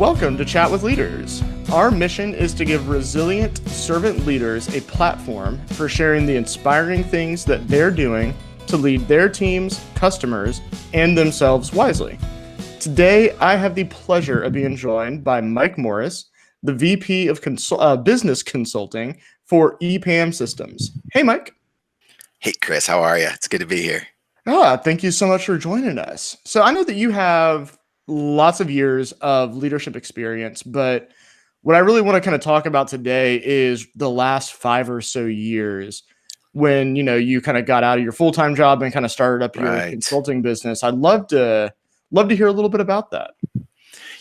Welcome to Chat with Leaders. Our mission is to give resilient servant leaders a platform for sharing the inspiring things that they're doing to lead their teams, customers, and themselves wisely. Today, I have the pleasure of being joined by Mike Morris, the VP of Business Consulting for EPAM Systems. Hey, Mike. Hey, Chris, how are you? It's good to be here. Thank you so much for joining us. So I know that you have lots of years of leadership experience, but what I really want to kind of talk about today is the last 5 or so years when, you kind of got out of your full-time job and kind of started up your Right. consulting business. I'd love to hear a little bit about that.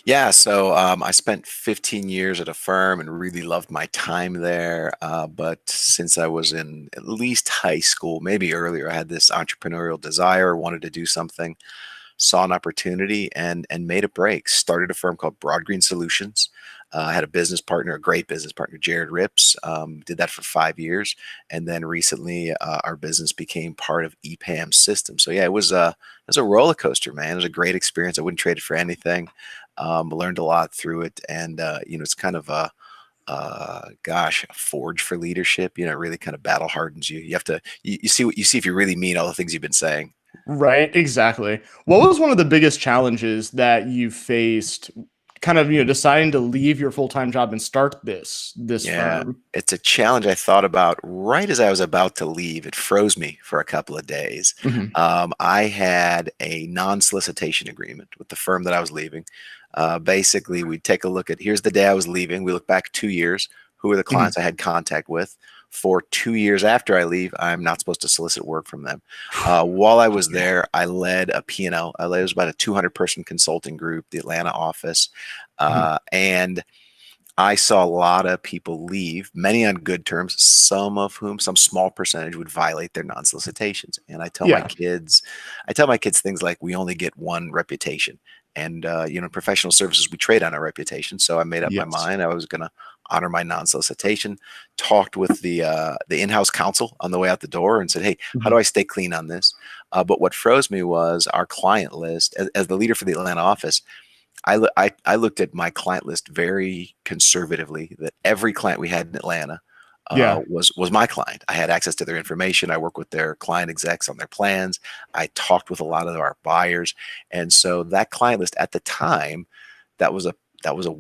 Yeah, so I spent 15 years at a firm and really loved my time there. But since I was in at least high school, maybe earlier, I had this entrepreneurial desire, wanted to do something, saw an opportunity and made a break. Started a firm called Broadgreen Solutions. I had a business partner, a great business partner, Jared Rips. Did that for 5 years, and then recently our business became part of EPAM Systems. So yeah, it was a roller coaster, man. It was a great experience. I wouldn't trade it for anything. Learned a lot through it, and it's kind of a forge for leadership. It really kind of battle hardens you. You have to you see what you see if you really mean all the things you've been saying. Right, exactly. What was one of the biggest challenges that you faced kind of, deciding to leave your full-time job and start this Yeah, firm? it's a challenge I thought about right as I was about to leave. It froze me for a couple of days. Mhm. I had a non-solicitation agreement with the firm that I was leaving. Basically, we'd take a look at here's the day I was leaving. We look back 2 years. Who are the Mhm. clients I had contact with? For 2 years after I leave, I'm not supposed to solicit work from them. While I was Yeah. there, I led a P&L. I led, it was about a 200-person consulting group, the Atlanta office. Mhm. And I saw a lot of people leave, many on good terms, some of whom, some small percentage would violate their non-solicitations. And Yeah. I tell my kids things like we only get one reputation. And professional services, we trade on our reputation. So I made up my Yes. mind. I was gonna honor my non-solicitation, talked with the in-house counsel on the way out the door and said, hey, how do Mhm. I stay clean on this? But what froze me was our client list as the leader for the Atlanta office. I looked at my client list very conservatively. That every client we had in Atlanta Yeah. was my client. I had access to their information. I work with their client execs on their plans. I talked with a lot of our buyers, and so that client list at the time, that was a that was a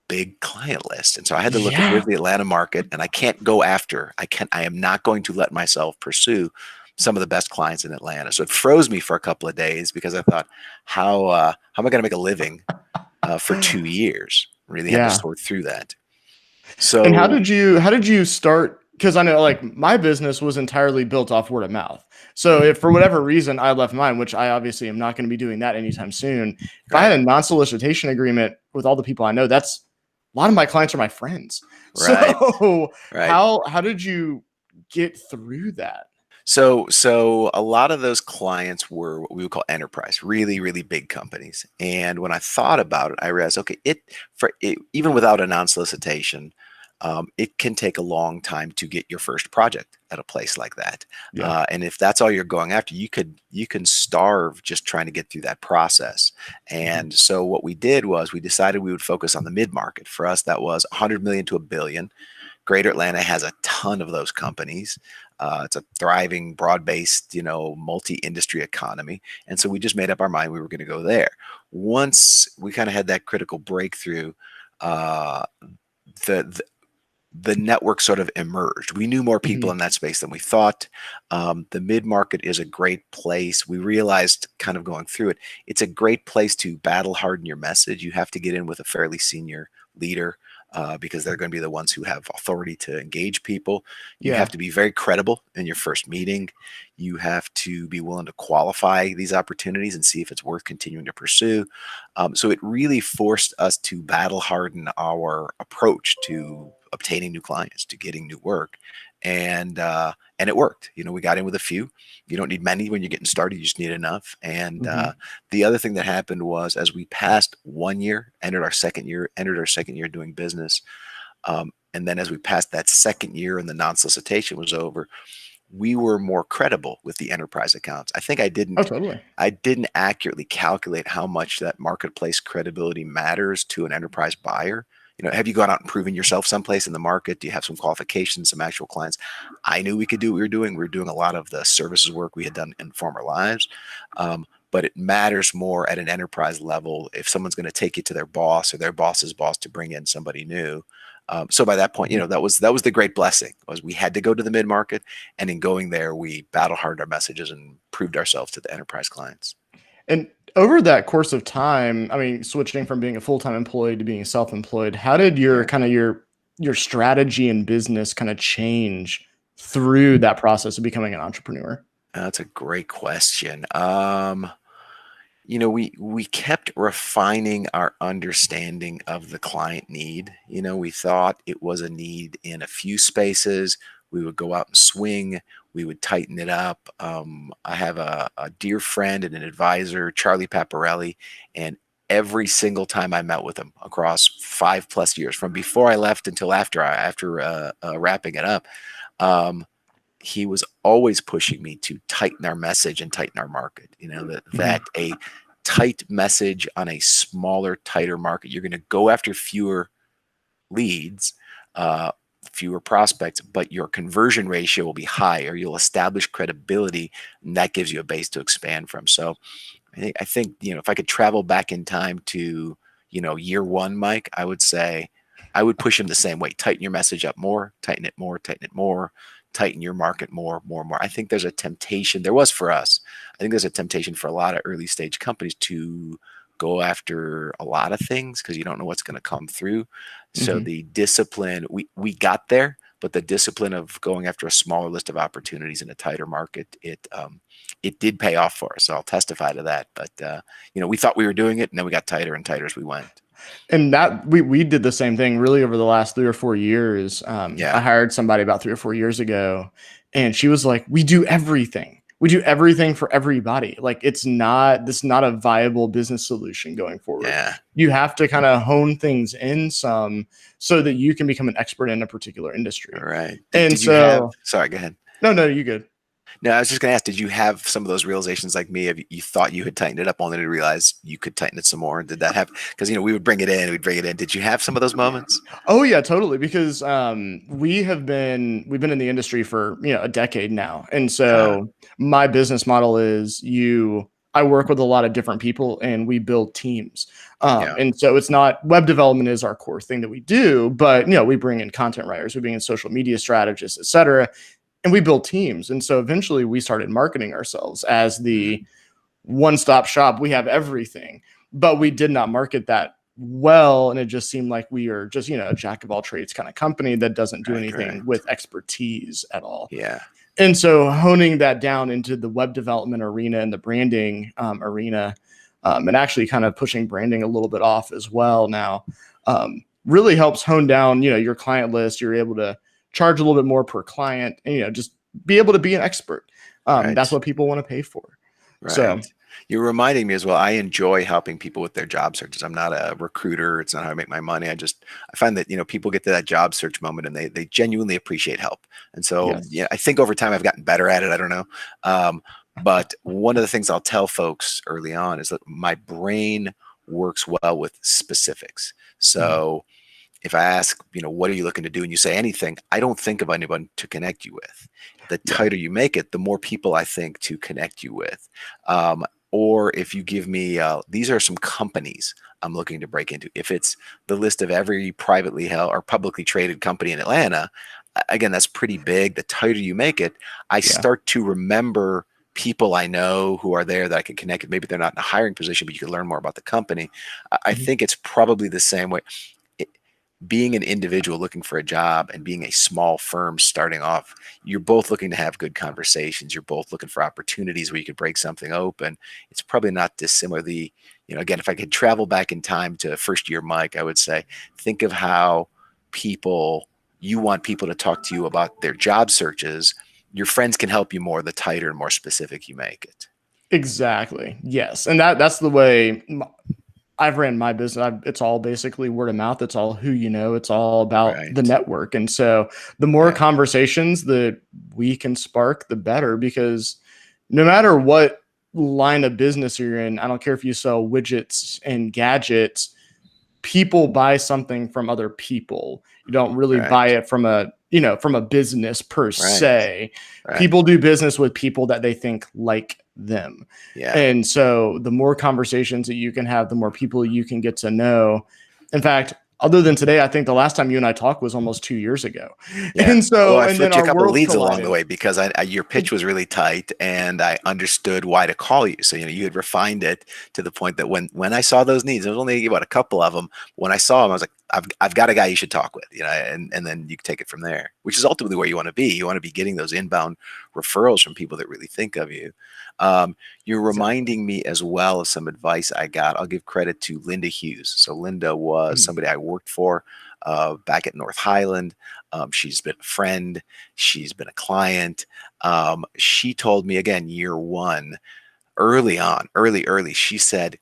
big client list. And so I had to look at Yeah. here's the Atlanta market, and I can't go after. I am not going to let myself pursue some of the best clients in Atlanta. So it froze me for a couple of days because I thought, how am I going to make a living for 2 years? Really had to Yeah. sort through that. And how So did you start? Because I know like my business was entirely built off word of mouth. So if for whatever reason I left mine, which I obviously am not going to be doing that anytime soon, if I right, had a non-solicitation agreement with all the people I know, that's a lot of my clients are my friends. right, So right. how did you get through that? So a lot of those clients were what we would call enterprise, really, really big companies. And when I thought about it, I realized, okay, even without a non-solicitation, it can take a long time to get your first project at a place like that. Yeah. And if that's all you're going after, you can starve just trying to get through that process. Mhm. And so what we did was we decided we would focus on the mid market. For us, that was 100 million to a billion. Greater Atlanta has a ton of those companies. It's a thriving, broad-based, multi-industry economy, and so we just made up our mind we were going to go there. Once we kind of had that critical breakthrough, uh, the, the the network sort of emerged. We knew more people Mhm. in that space than we thought. The mid market is a great place. We realized, kind of going through it, it's a great place to battle harden your message. You have to get in with a fairly senior leader because they're going to be the ones who have authority to engage people. You have Yeah. to be very credible in your first meeting. You have to be willing to qualify these opportunities and see if it's worth continuing to pursue. So it really forced us to battle harden our approach to obtaining new clients, to getting new work, and it worked. We got in with a few. You don't need many when you're getting started; you just need enough. And Mhm. the other thing that happened was, as we passed 1 year, entered our second year doing business, and then as we passed that second year and the non-solicitation was over, we were more credible with the enterprise accounts. I think Oh, totally. I didn't accurately calculate how much that marketplace credibility matters to an enterprise buyer. Have you gone out and proven yourself someplace in the market? Do you have some qualifications, some actual clients? I knew we could do what we were doing. We were doing a lot of the services work we had done in former lives. But it matters more at an enterprise level if someone's going to take you to their boss or their boss's boss to bring in somebody new. So by that point, that was the great blessing, was we had to go to the mid market, and in going there, we battle hard our messages and proved ourselves to the enterprise clients. And over that course of time, I mean, switching from being a full-time employee to being self-employed, how did your Yeah, kind of your strategy in business kind of change through that process of becoming an entrepreneur? that's a great question. We kept refining our understanding of the client need. We thought it was a need in a few spaces. We would go out and swing. We would tighten it up. I have a dear friend and an advisor, Charlie Paparelli, and every single time I met with him across 5+ years, from before I left until after wrapping it up, um, he was always pushing me to tighten our message and tighten our market. That Mhm. a tight message on a smaller, tighter market, you're going to go after fewer leads, uh, fewer prospects, but your conversion ratio will be higher. You'll establish credibility, and that gives you a base to expand from. So I think if I could travel back in time to year one, Mike, I would say I would push him the same way. Tighten your message up more, tighten it more, tighten it more, tighten your market more, more, more. I think there's a temptation. There was for us. I think there's a temptation for a lot of early stage companies to go after a lot of things because you don't know what's going to come through. So Mhm. the discipline, we got there, but the discipline of going after a smaller list of opportunities in a tighter market, it did pay off for us. So I'll testify to that. But we thought we were doing it, and then we got tighter and tighter as we went. And that we did the same thing really over the last 3 or 4 years. I Yeah, hired somebody about 3 or 4 years ago, and she was like, "We do everything. We do everything for everybody. Like this is not a viable business solution going forward. yeah, You have to kind of hone things in some so that you can become an expert in a particular all industry." right. Did And did you have? so, Sorry, go ahead. no, no, you good. No, I was just going to ask. Did you have some of those realizations like me? Have you thought you had tightened it up, only to realize you could tighten it some more? Did that happen? Because we would bring it in, we'd bring it in. Did you have some of those moments? Oh yeah, totally. Because we've been in the industry for a decade now, and Uh, so my business model is I work with a lot of different people, and we build teams. yeah, And so it's not web development is our core thing that we do, but we bring in content writers, we bring in social media strategists, etc., and we build teams. And so eventually we started marketing ourselves as the mm, one-stop shop. We have everything, but we did not market that well, and it just seemed like we are just a jack of all trades kind of company that doesn't do right, anything right. with expertise at all. Yeah, And so honing that down into the web development arena and the branding arena, and actually kind of pushing branding a little bit off as well now, really helps hone down your client list. You're able to charge a little bit more per client, and just be able to be an expert. That's right. what people want to pay for. Right. So You're reminding me as well. I enjoy helping people with their job searches. I'm not a recruiter. It's not how I make my money. I find that, people get to that job search moment and they genuinely appreciate help. And so, yes. yeah, I think over time I've gotten better at it. I don't know. But one of the things I'll tell folks early on is that my brain works well with specifics. Mhm. So if I ask, what are you looking to do? And you say anything, I don't think of anyone to connect you with. The Yeah. tighter you make it, the more people I think to connect you with. Or if you give me, these are some companies I'm looking to break into. If it's the list of every privately held or publicly traded company in Atlanta, again, that's pretty big. The tighter you make it, I Yeah. start to remember people I know who are there that I can connect with. Maybe they're not in a hiring position, but you can learn more about the company. I Mhm. think it's probably the same way. It, Being an individual looking for a job and being a small firm starting off, you're both looking to have good conversations. You're both looking for opportunities where you could break something open. It's probably not dissimilar. Again, if I could travel back in time to first year Mike, I would say, think of how people, you want people to talk to you about their job searches. Your friends can help you more the tighter and more specific you make it. Exactly. Yes. And that's the way. I've ran my business. It's all basically word of mouth. It's all who you know. It's all about the Right. network. And so the more Yeah. conversations that we can spark, the better, because no matter what line of business you're in, I don't care if you sell widgets and gadgets, people buy something from other people. You don't really buy Right. it from a business per Right. se. Right. People do business with people that they think like them. Yeah. And so the more conversations that you can have, the more people you can get to know. In fact, other than today, I think the last time you and I talked was almost 2 years ago. Yeah. And Well, so, I and then flipped you a our couple worlds leads along the collided. way because your pitch was really tight and I understood why to call you. So, you had refined it to the point that when I saw those needs, there was only about a couple of them. When I saw them, I was like, I've got a guy you should talk with, and then you can take it from there, which is ultimately where you want to be. You want to be getting those inbound referrals from people that really think of you. You're Exactly. reminding me as well of some advice I got. I'll give credit to Linda Hughes. So Linda was Mhm. somebody I worked for back at North Highland. She's been a friend. She's been a client. She told me again, year one, early on, early, she said,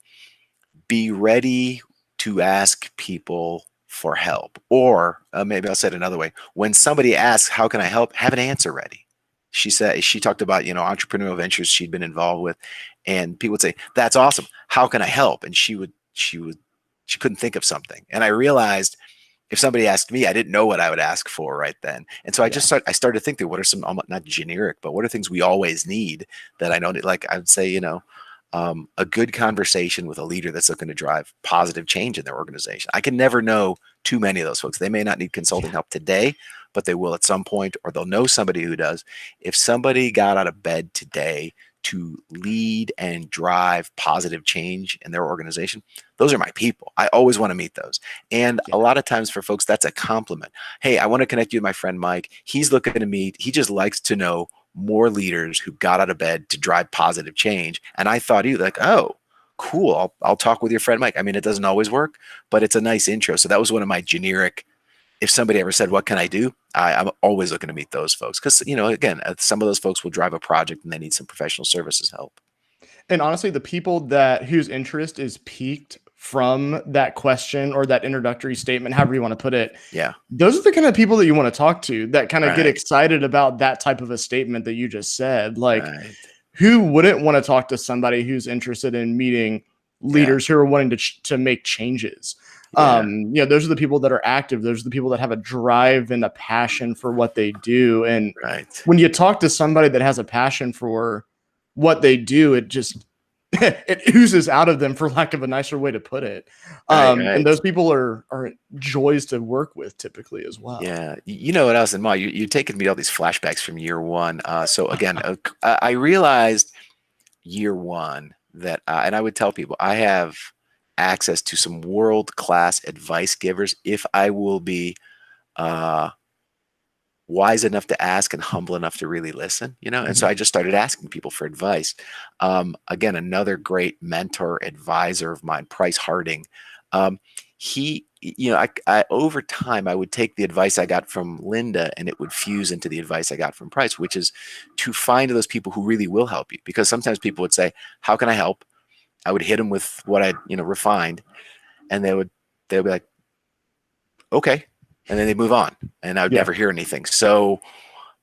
be ready to ask people for help. Or maybe I'll say it another way. When somebody asks, how can I help? Have an answer ready. She said, she talked about, entrepreneurial ventures she'd been involved with. And people would say, that's awesome. How can I help? And she couldn't think of something. And I realized if somebody asked me, I didn't know what I would ask for right then. And so Yeah. I started to think through what are some, not generic, but what are things we always need that I know, like I would say, a good conversation with a leader that's looking to drive positive change in their organization. I can never know too many of those folks. They may not need consulting Yeah. help today, but they will at some point, or they'll know somebody who does. If somebody got out of bed today to lead and drive positive change in their organization, those are my people. I always want to meet those. And a Yeah. lot of times for folks, that's a compliment. Hey, I want to connect you with my friend Mike. He's looking to meet, he just likes to know more leaders who got out of bed to drive positive change. And I thought you like, oh, cool. I'll talk with your friend Mike. I mean, it doesn't always work, but it's a nice intro. So that was one of my generic. If somebody ever said, "What can I do?" I'm always looking to meet those folks because again, some of those folks will drive a project and they need some professional services help. And honestly, the people whose interest is piqued from that question or that introductory statement, however you want to put it, Yeah. those are the kind of people that you want to talk to, that kind of get Right. excited about that type of a statement that you just said. Like, Right. who wouldn't want to talk to somebody who's interested in meeting Yeah. leaders who are wanting to make changes? Yeah. Those are the people that are active. Those are the people that have a drive and a passion for what they do. And Right. when you talk to somebody that has a passion for what they do, it just it oozes out of them, for lack of a nicer way to put it. Right. And Right. those people are joys to work with typically as well. Yeah, you know what else? And Ma, you're taking me all these flashbacks from year one. So again, I realized year one that, and I would tell people, I have access to some world class advice givers if I will be uh, wise enough to ask and humble enough to really listen. And so Mhm. I just started asking people for advice. Again, another great mentor advisor of mine, Price Harding. He I over time I would take the advice I got from Linda and it would fuse into the advice I got from Price, which is to find those people who really will help you, because sometimes people would say, how can I help? I would hit them with what I refined, and they would be like, okay, and then they move on, and I would Yeah. never hear anything. So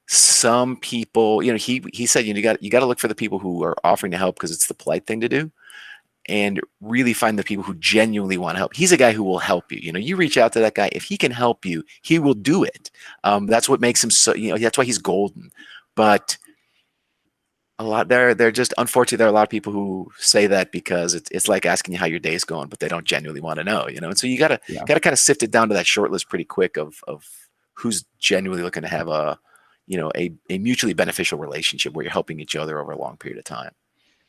some people, he said, you got to look for the people who are offering to help because it's the polite thing to do, and really find the people who genuinely want to help. He's a guy who will help you. You reach out to that guy. If he can help you, he will do it. That's what makes him so, that's why he's golden. But a lot they're just, unfortunately, there are a lot of people who say that because it's like asking you how your day's going, but they don't genuinely want to know. And so you gotta Yeah. gotta kind of sift it down to that short list pretty quick of who's genuinely looking to have a mutually beneficial relationship where you're helping each other over a long period of time.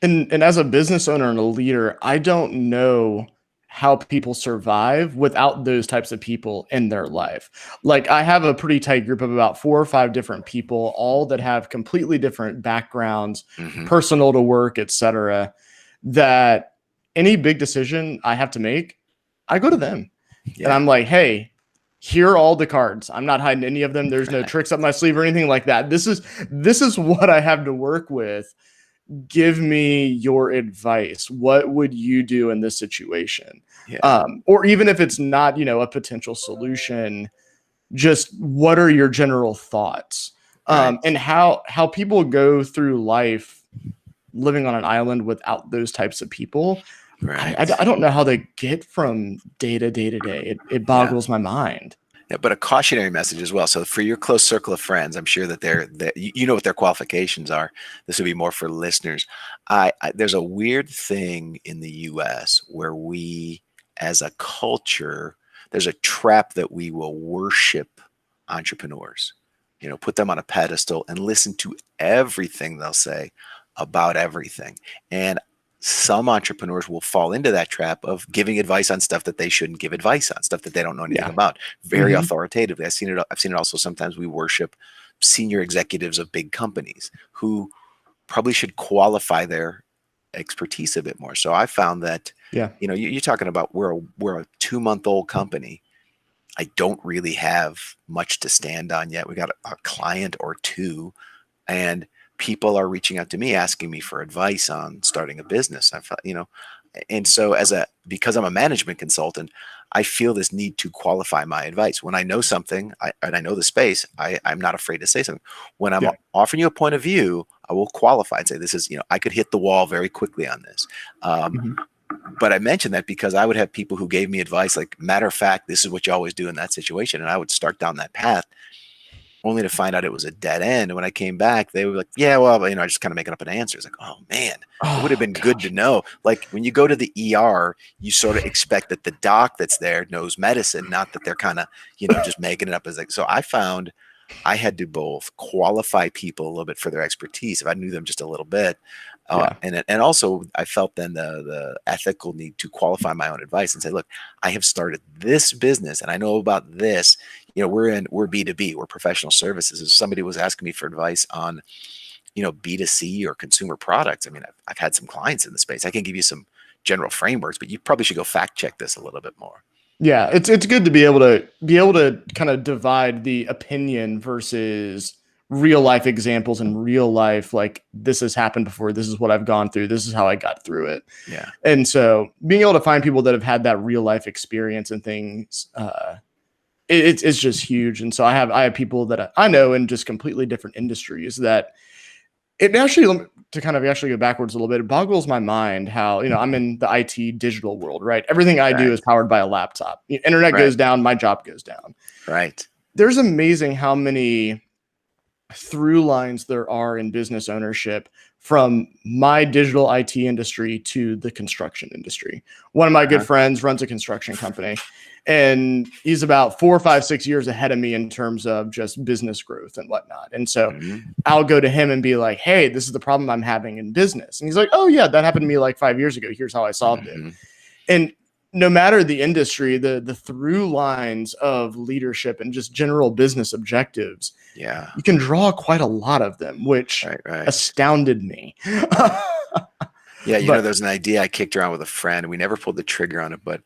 And as a business owner and a leader, I don't know how people survive without those types of people in their life. Like, I have a pretty tight group of about 4 or 5 different people, all that have completely different backgrounds, Hmm. personal to work, etc. That any big decision I have to make, I go to them and Yeah. I'm like, hey, here are all the cards. I'm not hiding any of them. There's no tricks up my sleeve or anything like that. This is what I have to work with. give me your advice. What would you do in this situation? Yeah. Or even if it's not, a potential solution, just what are your general thoughts? Right. And how people go through life living on an island without those types of people. I Right. don't know how they get from day to day to day. It Yeah. boggles my mind. Yeah, but a cautionary message as well. So for your close circle of friends, I'm sure that that you know what their qualifications are. This would be more for listeners. There's a weird thing in the U.S. where we, as a culture, there's a trap that we will worship entrepreneurs. Put them on a pedestal and listen to everything they'll say about everything. And some entrepreneurs will fall into that trap of giving advice on stuff that they shouldn't give advice on, stuff that they don't know anything Yeah. about, very Hmm. authoritatively. I've seen it also. Sometimes we worship senior executives of big companies who probably should qualify their expertise a bit more. So I found that, Yeah. you're talking about we're a 2-month-old company. I don't really have much to stand on yet. We got a client or two, and people are reaching out to me asking me for advice on starting a business. I felt, and so because I'm a management consultant, I feel this need to qualify my advice. When I know something, and I know the space, I'm not afraid to say something. When I'm Yeah. offering you a point of view, I will qualify and say, this is, I could hit the wall very quickly on this. Um, Hmm. but I mentioned that because I would have people who gave me advice, like, matter of fact, this is what you always do in that situation. And I would start down that path only to find out it was a dead end. And when I came back, they were like, yeah, well, I just kind of making up an answer. It's like, oh man, it would have Oh been good to gosh. know. Like when you go to the ER, you sort of expect that the doc that's there knows medicine, not that they're kind of, just making it up as like, so I found I had to both qualify people a little bit for their expertise if I knew them just a little bit, Yeah. and also I felt then the ethical need to qualify my own advice and say, look, I have started this business and I know about this. We're B2B, we're professional services. If somebody was asking me for advice on B2C or consumer products, I mean, I've had some clients in the space. I can give you some general frameworks, but you probably should go fact check this a little bit more. Yeah, it's good to be able to kind of divide the opinion versus real life examples and real life, like this has happened before, this is what I've gone through, this is how I got through it. Yeah. And so being able to find people that have had that real life experience and things, it's just huge. And so I have people that I know in just completely different industries that it actually, to kind of actually go backwards a little bit, it boggles my mind how, I'm in the IT digital world, right? Everything I do Right. is powered by a laptop. Internet Right. goes down, my job goes down. Right. There's amazing how many through lines there are in business ownership from my digital IT industry to the construction industry. One of my good Uh-huh. friends runs a construction company, and he's about 4, 5, 6 years ahead of me in terms of just business growth and whatnot. And so Mhm. I'll go to him and be like, hey, this is the problem I'm having in business. And he's like, oh, yeah, that happened to me like 5 years ago. Here's how I solved it. Mhm. And no matter the industry, the through lines of leadership and just general business objectives, Yeah. you can draw quite a lot of them, which Right. Right. astounded me. Yeah, But there's an idea I kicked around with a friend. We never pulled the trigger on it, but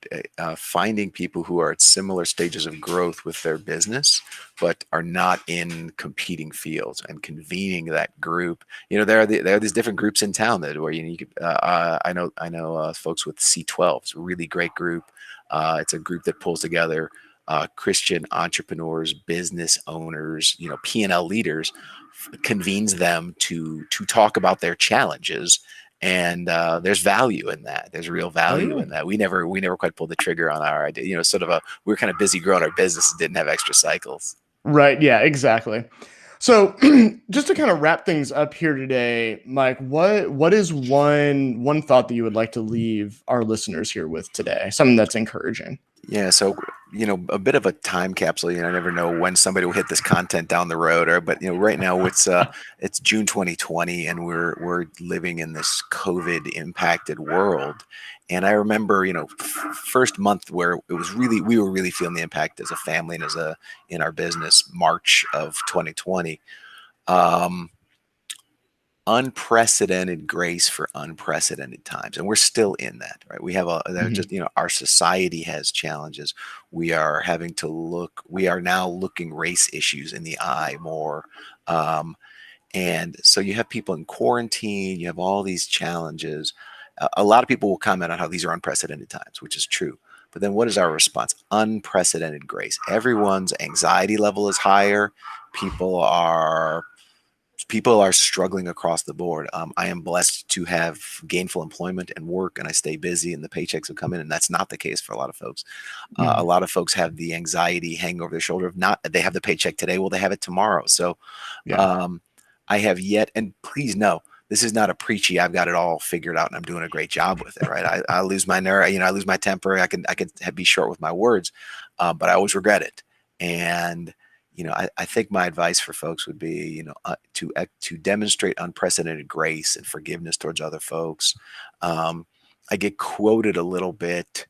finding people who are at similar stages of growth with their business, but are not in competing fields, and convening that group. There are these different groups in town that where you could. I know folks with C12. It's a really great group. It's a group that pulls together Christian entrepreneurs, business owners, P&L leaders, convenes them to talk about their challenges, and there's value in that. There's real oh value yeah, in that. We never quite pulled the trigger on our idea. Sort of we were kind of busy growing our business and didn't have extra cycles. right, yeah, exactly. So just to kind of wrap things up here today, Mike, what is one thought that you would like to leave our listeners here with today? Something that's encouraging. Yeah, so a bit of a time capsule. I never know when somebody will hit this content down the road, but right now it's June 2020, and we're living in this COVID impacted world. And I remember, first month where we were really feeling the impact as a family and in our business, March of 2020. Um, Unprecedented grace for unprecedented times, and we're still in that, right? They're Mhm. just, our society has challenges. We are now looking race issues in the eye more, um, And so you have people in quarantine, you have all these challenges. A lot of people will comment on how these are unprecedented times, which is true. But then what is our response? Unprecedented grace. Everyone's anxiety level is higher. People are people are struggling across the board. I am blessed to have gainful employment and work, and I stay busy, and the paychecks have come in, and that's not the case for a lot of folks. A Mhm. lot of folks have the anxiety hanging over their shoulder of not they have the paycheck today, will they have it tomorrow? So Yeah. um, I have yet, and please know, this is not a preachy. I've got it all figured out, and I'm doing a great job with it. Right? I lose my nerve, I lose my temper. I can be short with my words, but I always regret it. And I think my advice for folks would be, to demonstrate unprecedented grace and forgiveness towards other folks. Um, I get quoted a little bit.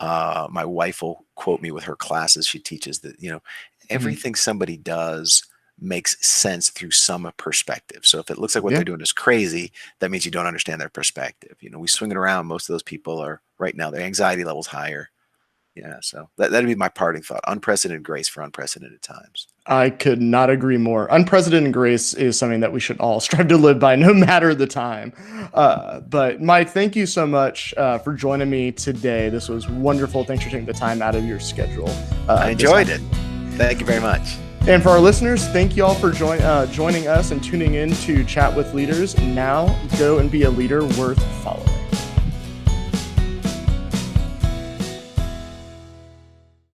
My wife will quote me with her classes. She teaches that, Mhm. everything somebody does makes sense through some perspective. So if it looks like what Yeah. they're doing is crazy, that means you don't understand their perspective. We swing it around. Most of those people are right now, their anxiety levels higher. Yeah. So that'd be my parting thought. Unprecedented grace for unprecedented times. I could not agree more. Unprecedented grace is something that we should all strive to live by, no matter the time. But Mike, thank you so much for joining me today. This was wonderful. Thanks for taking the time out of your schedule I this enjoyed it. afternoon. Thank you very much. And for our listeners, thank you all for joining us and tuning in to Chat with Leaders. Now go and be a leader worth following.